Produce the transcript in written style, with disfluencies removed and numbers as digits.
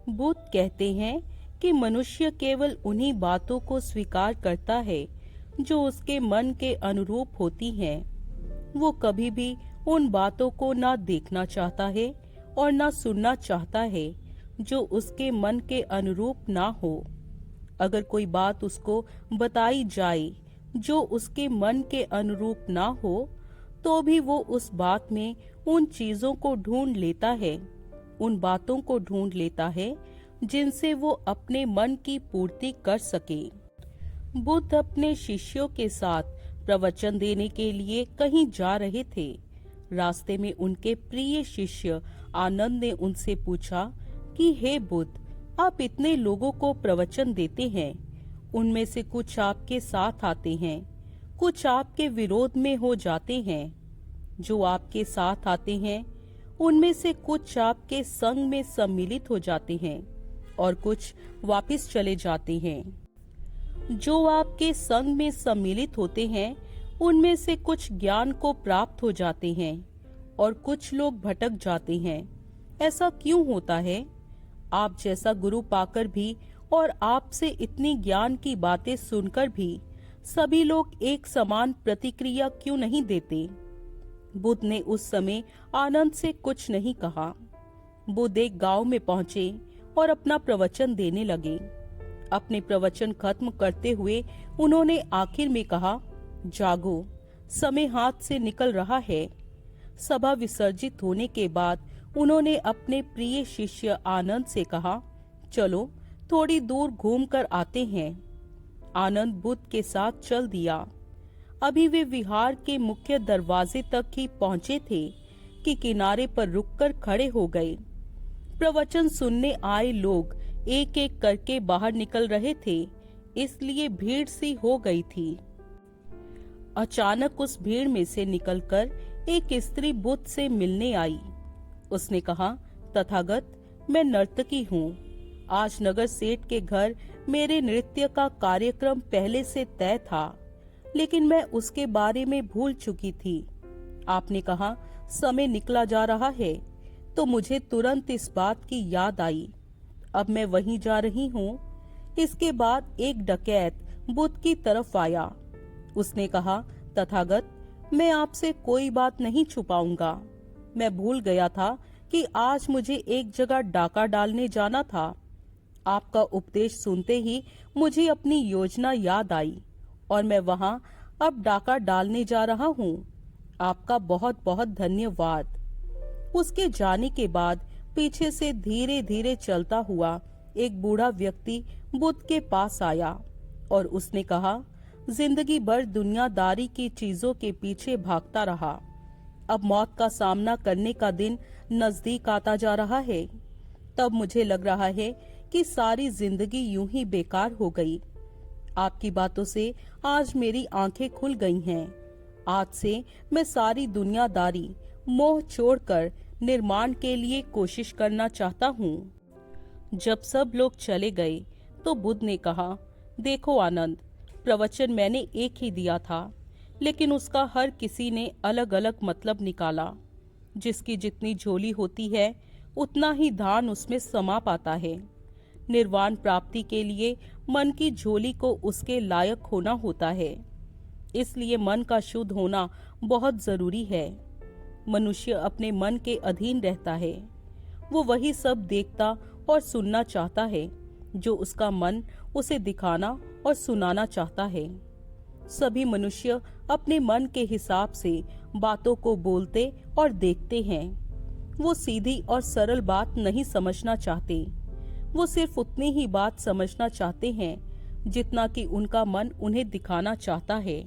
बुद्ध कहते हैं कि मनुष्य केवल उन्हीं बातों को स्वीकार करता है जो उसके मन के अनुरूप होती हैं। वो कभी भी उन बातों को ना देखना चाहता है और ना सुनना चाहता है जो उसके मन के अनुरूप ना हो। अगर कोई बात उसको बताई जाए जो उसके मन के अनुरूप ना हो, तो भी वो उस बात में उन चीजों को ढूंढ लेता है, उन बातों को ढूंढ लेता है जिनसे वो अपने मन की पूर्ति कर सके। बुद्ध अपने शिष्यों के साथ प्रवचन देने के लिए कहीं जा रहे थे। रास्ते में उनके प्रिय शिष्य आनंद ने उनसे पूछा कि हे बुद्ध, आप इतने लोगों को प्रवचन देते हैं, उनमें से कुछ आपके साथ आते हैं, कुछ आपके विरोध में हो जाते हैं। जो आपके साथ आते हैं उनमें से कुछ आपके संग में सम्मिलित हो जाते हैं और कुछ वापस चले जाते हैं। जो आपके संग में सम्मिलित होते हैं उनमें से कुछ ज्ञान को प्राप्त हो जाते हैं और कुछ लोग भटक जाते हैं। ऐसा क्यों होता है? आप जैसा गुरु पाकर भी और आपसे इतनी ज्ञान की बातें सुनकर भी सभी लोग एक समान प्रतिक्रिया क्यों नहीं देते? बुद्ध ने उस समय आनंद से कुछ नहीं कहा। बुद्ध एक गांव में पहुंचे और अपना प्रवचन देने लगे। अपने प्रवचन खत्म करते हुए उन्होंने आखिर में कहा, जागो, समय हाथ से निकल रहा है। सभा विसर्जित होने के बाद उन्होंने अपने प्रिय शिष्य आनंद से कहा, चलो थोड़ी दूर घूमकर आते हैं। आनंद बुद्ध के साथ चल दिया। अभी वे विहार के मुख्य दरवाजे तक ही पहुंचे थे कि किनारे पर रुककर खड़े हो गए। प्रवचन सुनने आए लोग एक एक करके बाहर निकल रहे थे, इसलिए भीड़ सी हो गई थी। अचानक उस भीड़ में से निकलकर एक स्त्री बुद्ध से मिलने आई। उसने कहा, तथागत, मैं नर्तकी हूँ। आज नगर सेठ के घर मेरे नृत्य का कार्यक्रम पहले से तय था, लेकिन मैं उसके बारे में भूल चुकी थी। आपने कहा समय निकला जा रहा है, तो मुझे तुरंत इस बात की याद आई। अब मैं वहीं जा रही हूँ। इसके बाद एक डकैत बुद्ध की तरफ आया। उसने कहा, तथागत, मैं आपसे कोई बात नहीं छुपाऊंगा। मैं भूल गया था कि आज मुझे एक जगह डाका डालने जाना था। आपका उपदेश सुनते ही मुझे अपनी योजना याद आई और मैं वहां अब डाका डालने जा रहा हूँ। आपका बहुत बहुत धन्यवाद। उसके जाने के बाद पीछे से धीरे धीरे चलता हुआ एक बूढ़ा व्यक्ति बुद्ध के पास आया और उसने कहा, जिंदगी भर दुनियादारी की चीजों के पीछे भागता रहा। अब मौत का सामना करने का दिन नजदीक आता जा रहा है। तब मुझे लग रहा है कि सारी जिंदगी यूं ही बेकार हो गई। आपकी बातों से आज मेरी आंखें खुल गई हैं। आज से मैं सारी दुनियादारी मोह छोड़कर निर्माण के लिए कोशिश करना चाहता हूँ। जब सब लोग चले गए तो बुद्ध ने कहा, देखो आनंद, प्रवचन मैंने एक ही दिया था, लेकिन उसका हर किसी ने अलग अलग मतलब निकाला। जिसकी जितनी झोली होती है उतना ही धान उसमें समा पाता है। निर्वाण प्राप्ति के लिए मन की झोली को उसके लायक होना होता है। इसलिए मन का शुद्ध होना बहुत जरूरी है। मनुष्य अपने मन के अधीन रहता है। वो वही सब देखता और सुनना चाहता है जो उसका मन उसे दिखाना और सुनाना चाहता है। सभी मनुष्य अपने मन के हिसाब से बातों को बोलते और देखते हैं। वो सीधी और सरल बात नहीं समझना चाहते। वो सिर्फ उतनी ही बात समझना चाहते हैं जितना कि उनका मन उन्हें दिखाना चाहता है।